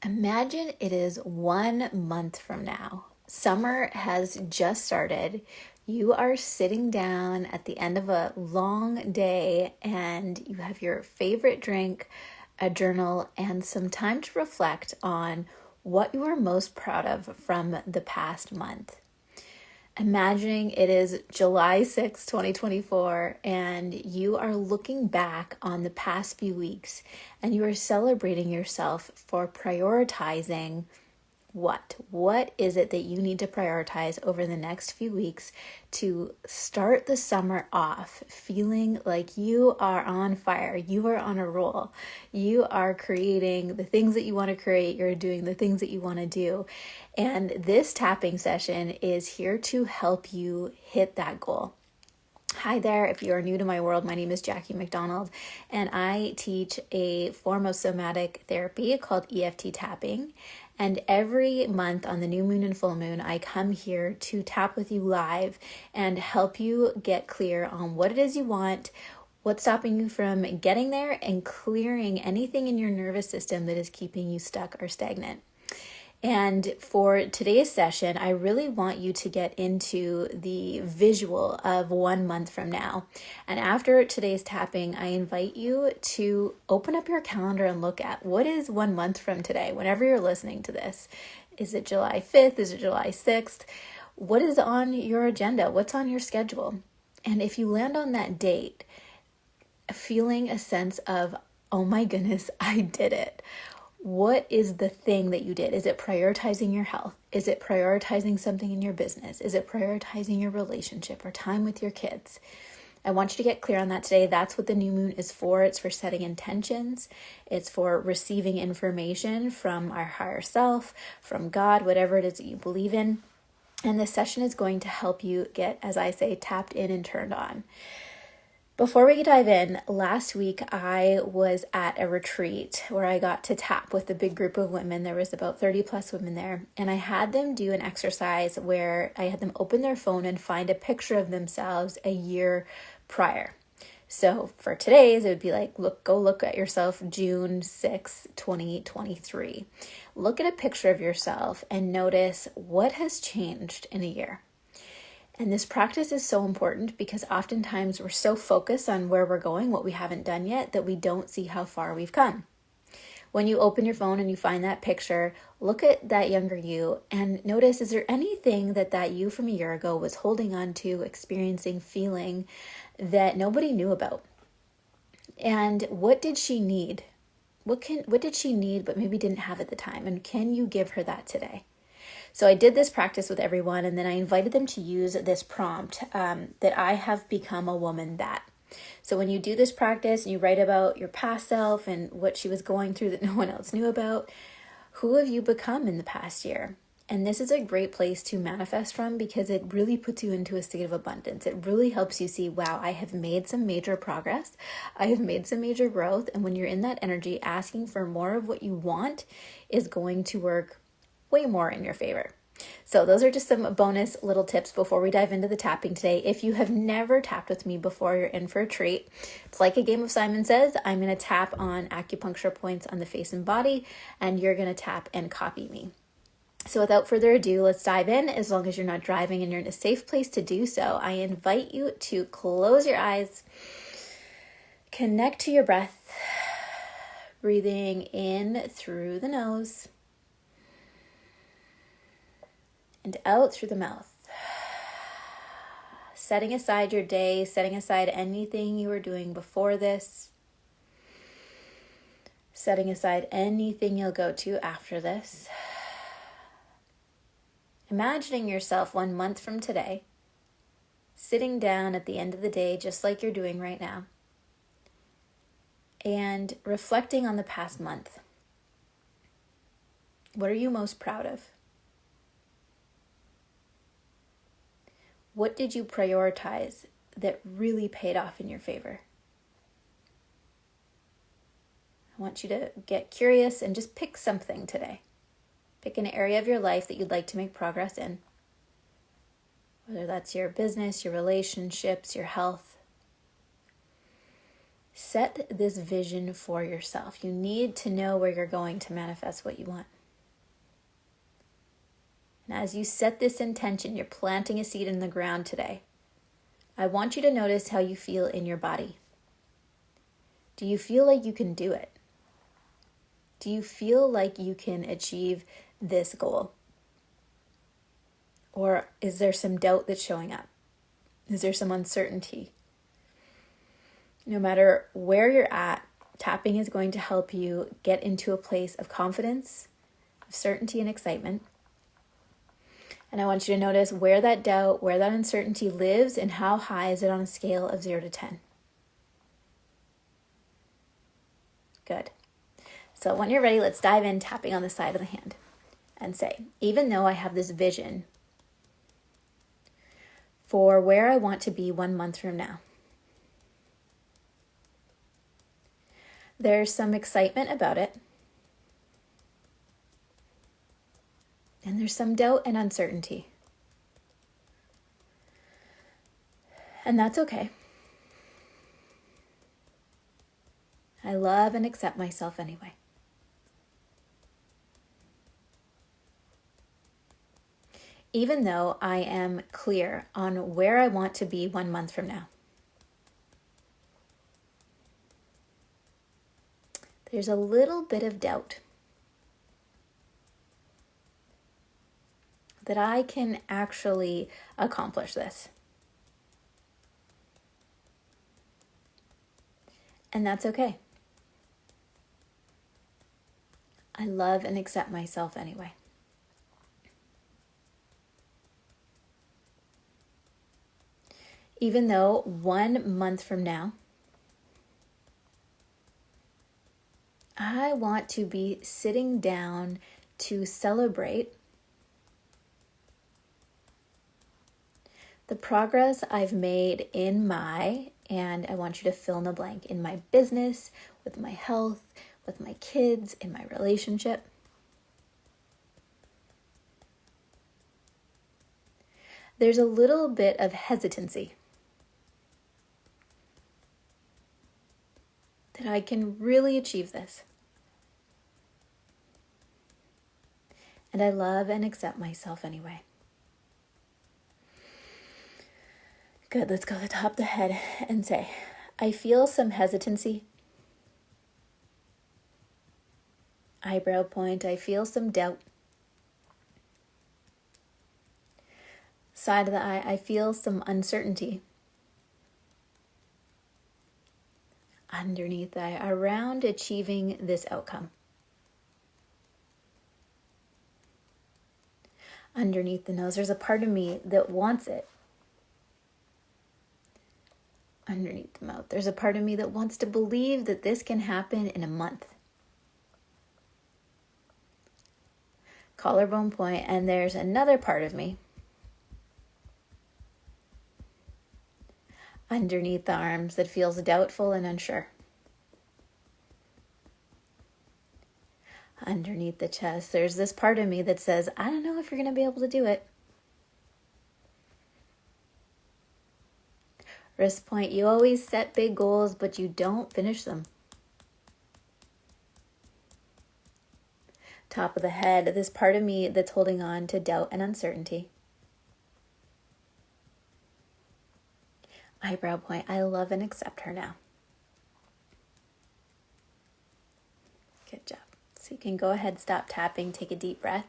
Imagine it is 1 month from now. Summer has just started. You are sitting down at the end of a long day and you have your favorite drink, a journal, and some time to reflect on what you are most proud of from the past month. Imagining it is July 6th, 2024, and you are looking back on the past few weeks and you are celebrating yourself for prioritizing what? What is it that you need to prioritize over the next few weeks to start the summer off feeling like you are on fire, you are on a roll, you are creating the things that you want to create, you're doing the things that you want to do. And this tapping session is here to help you hit that goal. Hi there, if you are new to my world, my name is Jackie McDonald, and I teach a form of somatic therapy called EFT tapping. And every month on the new moon and full moon, I come here to tap with you live and help you get clear on what it is you want, what's stopping you from getting there, and clearing anything in your nervous system that is keeping you stuck or stagnant. And for today's session, I really want you to get into the visual of 1 month from now. And after today's tapping, I invite you to open up your calendar and look at what is 1 month from today, whenever you're listening to this. Is it July 5th? Is it July 6th? What is on your agenda? What's on your schedule? And if you land on that date, feeling a sense of, oh my goodness, I did it. What is the thing that you did? Is it prioritizing your health? Is it prioritizing something in your business? Is it prioritizing your relationship or time with your kids? I want you to get clear on that today. That's what the new moon is for. It's for setting intentions. It's for receiving information from our higher self, from God, whatever it is that you believe in. And this session is going to help you get, as I say, tapped in and turned on. Before we dive in, last week I was at a retreat where I got to tap with a big group of women. There was about 30 plus women there. And I had them do an exercise where I had them open their phone and find a picture of themselves a year prior. So for today's, it would be like, go look at yourself June 6, 2023. Look at a picture of yourself and notice what has changed in a year. And this practice is so important because oftentimes we're so focused on where we're going, what we haven't done yet, that we don't see how far we've come. When you open your phone and you find that picture, look at that younger you and notice, is there anything that you from a year ago was holding on to, experiencing, feeling that nobody knew about? And what did she need? What did she need but maybe didn't have at the time? And can you give her that today? So I did this practice with everyone, and then I invited them to use this prompt that I have become a woman that. So when you do this practice and you write about your past self and what she was going through that no one else knew about, who have you become in the past year? And this is a great place to manifest from because it really puts you into a state of abundance. It really helps you see, wow, I have made some major progress. I have made some major growth. And when you're in that energy, asking for more of what you want is going to work way more in your favor. So those are just some bonus little tips before we dive into the tapping today. If you have never tapped with me before, you're in for a treat. It's like a game of Simon Says. I'm going to tap on acupuncture points on the face and body, and you're going to tap and copy me. So without further ado, let's dive in. As long as you're not driving and you're in a safe place to do so, I invite you to close your eyes, connect to your breath, breathing in through the nose and out through the mouth. Setting aside your day, setting aside anything you were doing before this, setting aside anything you'll go to after this. Imagining yourself 1 month from today, sitting down at the end of the day, just like you're doing right now, and reflecting on the past month. What are you most proud of? What did you prioritize that really paid off in your favor? I want you to get curious and just pick something today. Pick an area of your life that you'd like to make progress in. Whether that's your business, your relationships, your health. Set this vision for yourself. You need to know where you're going to manifest what you want. And as you set this intention, you're planting a seed in the ground today. I want you to notice how you feel in your body. Do you feel like you can do it? Do you feel like you can achieve this goal? Or is there some doubt that's showing up? Is there some uncertainty? No matter where you're at, tapping is going to help you get into a place of confidence, of certainty, and excitement. And I want you to notice where that doubt, where that uncertainty lives, and how high is it on a scale of 0 to 10. Good. So when you're ready, let's dive in, tapping on the side of the hand and say, even though I have this vision for where I want to be 1 month from now, there's some excitement about it, and there's some doubt and uncertainty. And that's okay. I love and accept myself anyway. Even though I am clear on where I want to be 1 month from now, there's a little bit of doubt that I can actually accomplish this. And that's okay. I love and accept myself anyway. Even though 1 month from now, I want to be sitting down to celebrate the progress I've made in and I want you to fill in the blank, in my business, with my health, with my kids, in my relationship. There's a little bit of hesitancy that I can really achieve this. And I love and accept myself anyway. Good, let's go to the top of the head and say, I feel some hesitancy. Eyebrow point, I feel some doubt. Side of the eye, I feel some uncertainty. Underneath the eye, around achieving this outcome. Underneath the nose, there's a part of me that wants it. Underneath the mouth, there's a part of me that wants to believe that this can happen in a month. Collarbone point, and there's another part of me underneath the arms that feels doubtful and unsure. Underneath the chest, there's this part of me that says, I don't know if you're going to be able to do it. Wrist point, you always set big goals, but you don't finish them. Top of the head, this part of me that's holding on to doubt and uncertainty. Eyebrow point, I love and accept her now. Good job. So you can go ahead, stop tapping, take a deep breath.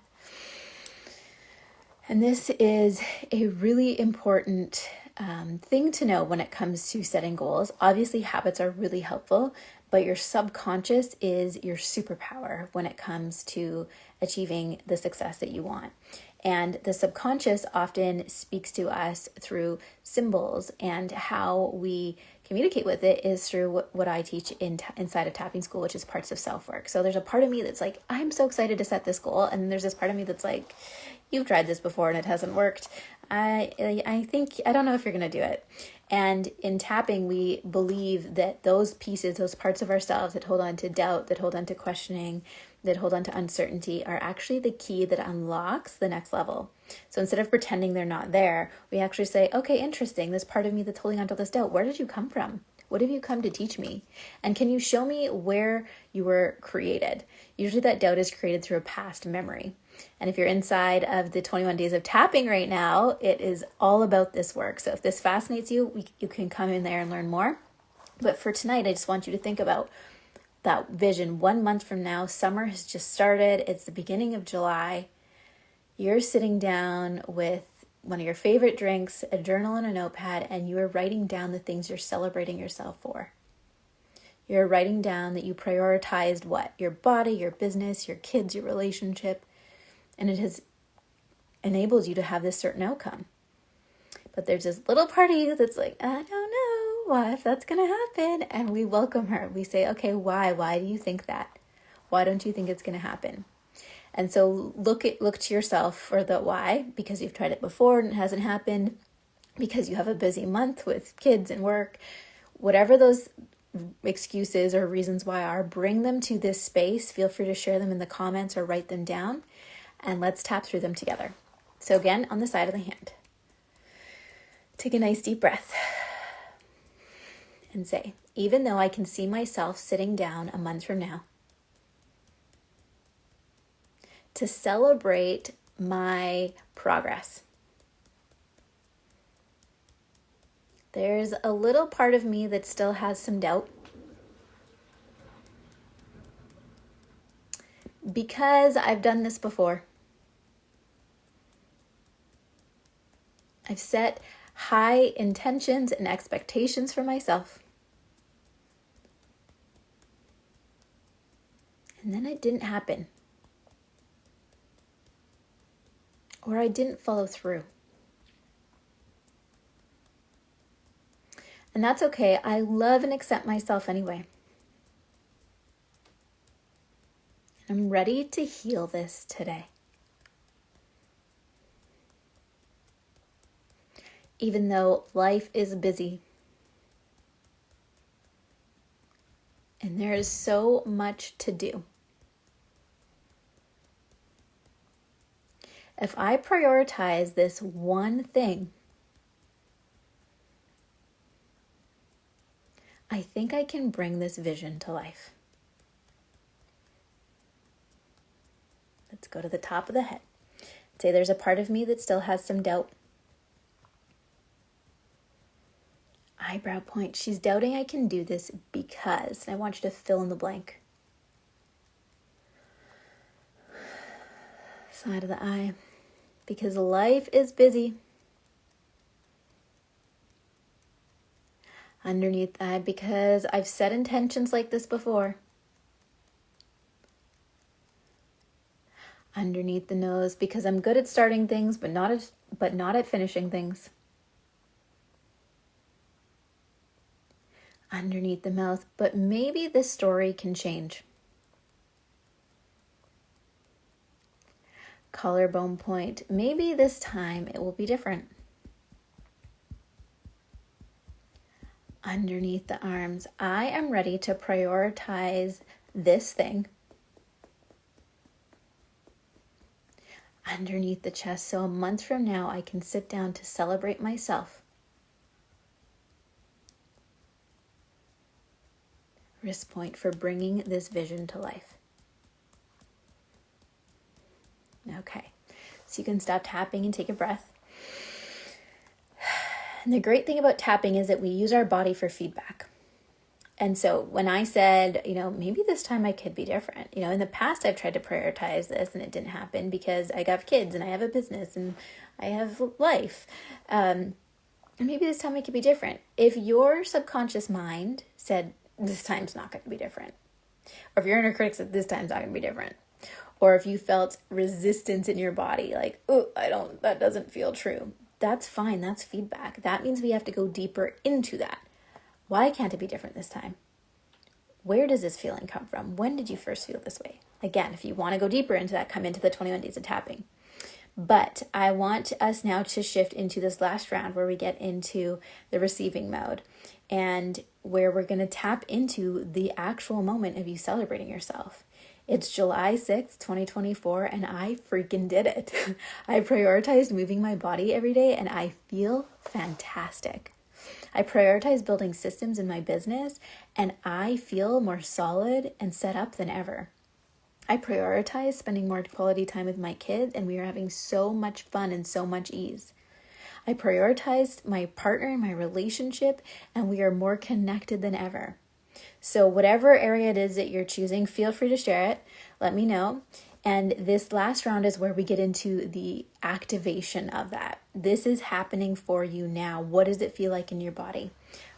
And this is a really important thing to know when it comes to setting goals. Obviously, habits are really helpful, but your subconscious is your superpower when it comes to achieving the success that you want. And the subconscious often speaks to us through symbols, and how we communicate with it is through what I teach inside of tapping school, which is parts of self-work. So there's a part of me that's like, I'm so excited to set this goal. And then there's this part of me that's like, you've tried this before and it hasn't worked. I don't know if you're going to do it. And in tapping, we believe that those pieces, those parts of ourselves that hold on to doubt, that hold on to questioning, that hold on to uncertainty are actually the key that unlocks the next level. So instead of pretending they're not there, we actually say, okay, interesting. This part of me that's holding on to this doubt, where did you come from? What have you come to teach me? And can you show me where you were created? Usually that doubt is created through a past memory. And if you're inside of the 21 days of tapping right now, it is all about this work. So if this fascinates you, you can come in there and learn more. But for tonight, I just want you to think about that vision. 1 month from now, summer has just started. It's the beginning of July. You're sitting down with one of your favorite drinks, a journal and a notepad, and you are writing down the things you're celebrating yourself for. You're writing down that you prioritized what? Your body, your business, your kids, your relationship, and it has enabled you to have this certain outcome. But there's this little part of you that's like, I don't know why if that's going to happen. And we welcome her. We say, okay, why? Why do you think that? Why don't you think it's going to happen? And so look to yourself for the why, because you've tried it before and it hasn't happened, because you have a busy month with kids and work, whatever those excuses or reasons why are, bring them to this space. Feel free to share them in the comments or write them down, and let's tap through them together. So again, on the side of the hand, take a nice deep breath and say, even though I can see myself sitting down a month from now to celebrate my progress, there's a little part of me that still has some doubt, because I've done this before. I've set high intentions and expectations for myself, and then it didn't happen, or I didn't follow through. And that's okay. I love and accept myself anyway. I'm ready to heal this today. Even though life is busy and there is so much to do, if I prioritize this one thing, I think I can bring this vision to life. Let's go to the top of the head. Say there's a part of me that still has some doubt. Eyebrow point. She's doubting I can do this because, and I want you to fill in the blank. Side of the eye. Because life is busy. Underneath the eye, because I've set intentions like this before. Underneath the nose, because I'm good at starting things, but not at finishing things. Underneath the mouth, but maybe this story can change. Collarbone point, maybe this time it will be different. Underneath the arms, I am ready to prioritize this thing. Underneath the chest, so a month from now I can sit down to celebrate myself. Wrist point for bringing this vision to life. Okay, so you can stop tapping and take a breath. And the great thing about tapping is that we use our body for feedback. And so when I said, maybe this time I could be different. In the past I've tried to prioritize this and it didn't happen because I got kids and I have a business and I have life. And maybe this time I could be different. If your subconscious mind said, this time's not going to be different. Or if your inner critic said, this time's not going to be different. Or if you felt resistance in your body, like, that doesn't feel true. That's fine. That's feedback. That means we have to go deeper into that. Why can't it be different this time? Where does this feeling come from? When did you first feel this way? Again, if you want to go deeper into that, come into the 21 days of tapping. But I want us now to shift into this last round where we get into the receiving mode and where we're going to tap into the actual moment of you celebrating yourself. It's July 6th, 2024, and I freaking did it. I prioritized moving my body every day, and I feel fantastic. I prioritize building systems in my business, and I feel more solid and set up than ever. I prioritize spending more quality time with my kids, and we are having so much fun and so much ease. I prioritized my partner and my relationship, and we are more connected than ever. So whatever area it is that you're choosing, feel free to share it. Let me know. And this last round is where we get into the activation of that. This is happening for you now. What does it feel like in your body?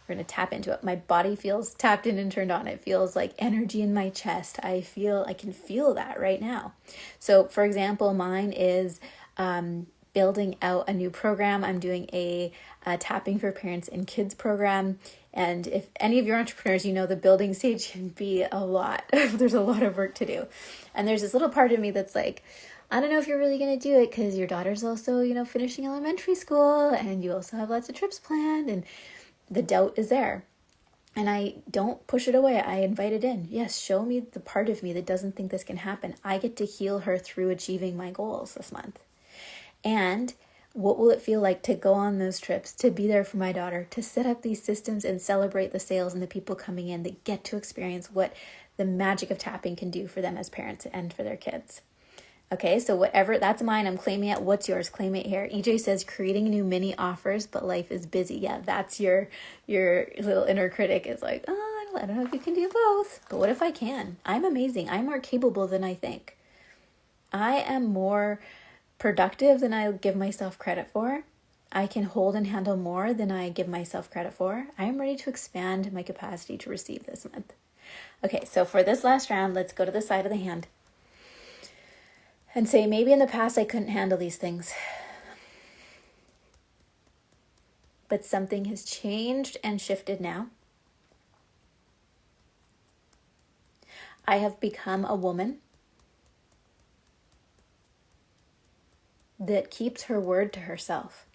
We're going to tap into it. My body feels tapped in and turned on. It feels like energy in my chest. I can feel that right now. So for example, mine is building out a new program. I'm doing a tapping for parents and kids program. And if any of your entrepreneurs, you know the building stage can be a lot. There's a lot of work to do. And there's this little part of me that's like, I don't know if you're really going to do it because your daughter's also, finishing elementary school and you also have lots of trips planned, and the doubt is there. And I don't push it away. I invite it in. Yes, show me the part of me that doesn't think this can happen. I get to heal her through achieving my goals this month. And what will it feel like to go on those trips, to be there for my daughter, to set up these systems and celebrate the sales and the people coming in that get to experience what the magic of tapping can do for them as parents and for their kids. Okay, so whatever, that's mine. I'm claiming it. What's yours? Claim it here. EJ says creating new mini offers, but life is busy. Yeah, that's your little inner critic is like, oh, I don't know if you can do both. But what if I can? I'm amazing. I'm more capable than I think. I am more productive than I give myself credit for. I can hold and handle more than I give myself credit for. I am ready to expand my capacity to receive this month. Okay, so for this last round, let's go to the side of the hand and say, maybe in the past I couldn't handle these things, but something has changed and shifted now. I have become a woman that keeps her word to herself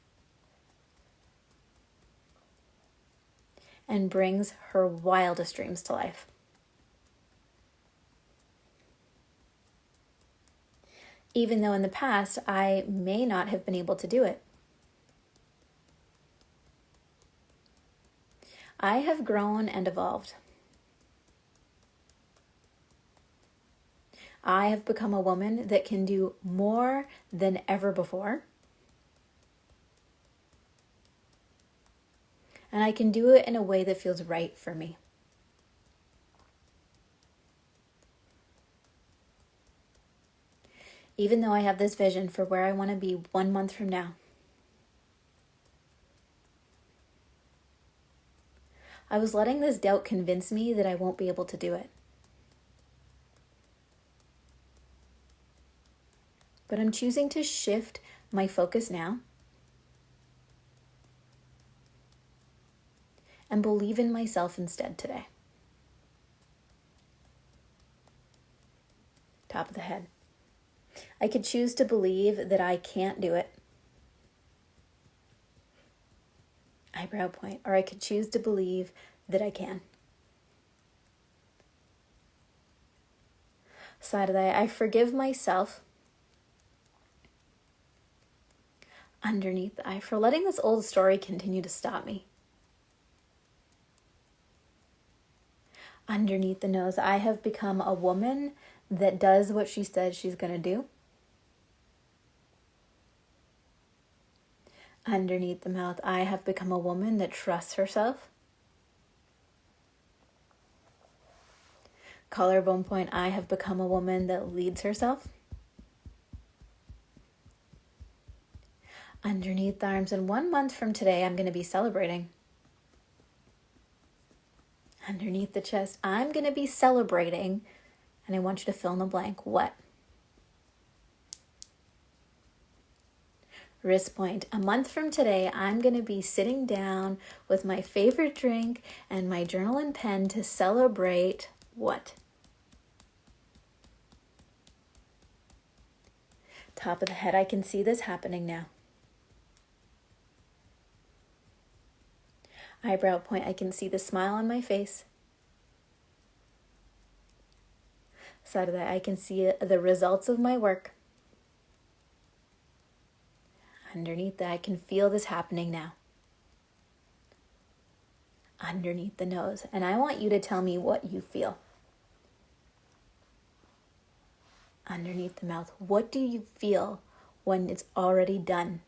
and brings her wildest dreams to life. Even though in the past I may not have been able to do it. I have grown and evolved. I have become a woman that can do more than ever before. And I can do it in a way that feels right for me. Even though I have this vision for where I want to be 1 month from now, I was letting this doubt convince me that I won't be able to do it. But I'm choosing to shift my focus now and believe in myself instead today. Top of the head. I could choose to believe that I can't do it. Eyebrow point. Or I could choose to believe that I can. Side of the eye. I forgive myself. Underneath the eye for letting this old story continue to stop me. Underneath the nose. I have become a woman that does what she said she's going to do. Underneath the mouth, I have become a woman that trusts herself. Collarbone point, I have become a woman that leads herself. Underneath the arms, and 1 month from today, I'm going to be celebrating. Underneath the chest, I'm going to be celebrating, and I want you to fill in the blank. What? Wrist point. A month from today, I'm going to be sitting down with my favorite drink and my journal and pen to celebrate what? Top of the head. I can see this happening now. Eyebrow point. I can see the smile on my face. Side of the eye. I can see the results of my work. Underneath that, I can feel this happening now. underneath the nose. And I want you to tell me what you feel. Underneath the mouth. What do you feel when it's already done?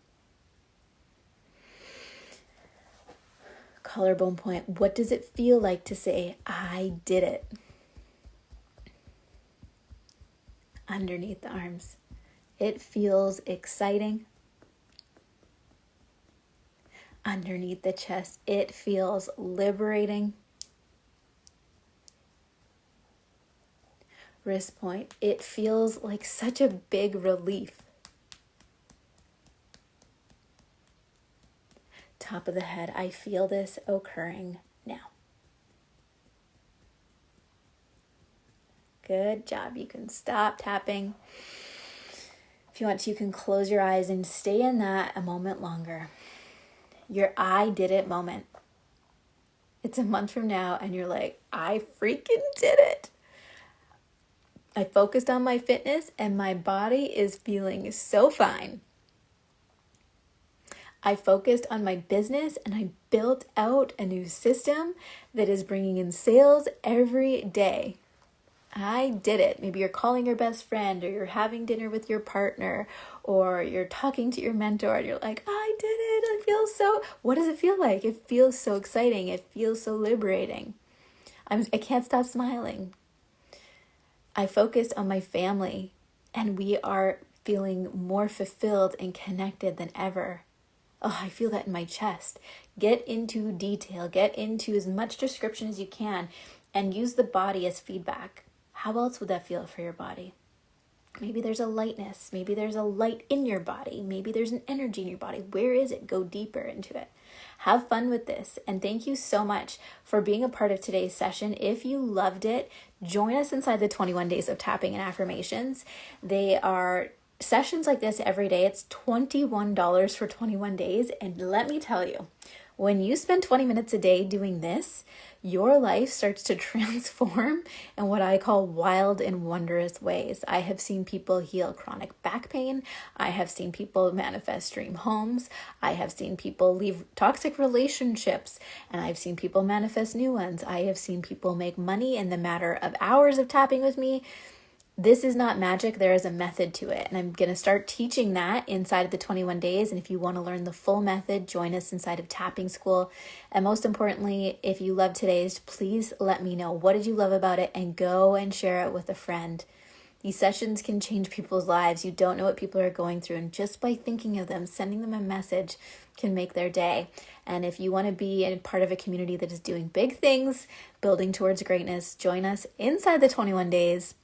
Collarbone point. What does it feel like to say, I did it? Underneath the arms. It feels exciting. Underneath the chest. It feels liberating. Wrist point. It feels like such a big relief. Top of the head. I feel this occurring now. Good job. You can stop tapping. If you want to, you can close your eyes and stay in that a moment longer. Your I did it moment. It's a month from now and you're like, I freaking did it. I focused on my fitness and my body is feeling so fine. I focused on my business and I built out a new system that is bringing in sales every day. I did it. Maybe you're calling your best friend or you're having dinner with your partner or you're talking to your mentor and you're like, I did it. I feel so, what does it feel like? It feels so exciting. It feels so liberating. I can't stop smiling. I focused on my family and we are feeling more fulfilled and connected than ever. Oh, I feel that in my chest. Get into detail. Get into as much description as you can and use the body as feedback. How else would that feel for your body? Maybe there's a lightness. Maybe there's a light in your body. Maybe there's an energy in your body. Where is it? Go deeper into it. Have fun with this. And thank you so much for being a part of today's session. If you loved it, join us inside the 21 days of tapping and affirmations. They are sessions like this every day. It's $21 for 21 days. And let me tell you, when you spend 20 minutes a day doing this, your life starts to transform in what I call wild and wondrous ways. I have seen people heal chronic back pain. I have seen people manifest dream homes. I have seen people leave toxic relationships, and I've seen people manifest new ones. I have seen people make money in the matter of hours of tapping with me. This is not magic. There is a method to it. And I'm going to start teaching that inside of the 21 days. And if you want to learn the full method, join us inside of Tapping School. And most importantly, if you love today's, please let me know. What did you love about it? And go and share it with a friend. These sessions can change people's lives. You don't know what people are going through. And just by thinking of them, sending them a message can make their day. And if you want to be a part of a community that is doing big things, building towards greatness, join us inside the 21 days.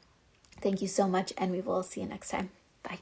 Thank you so much, and we will see you next time. Bye.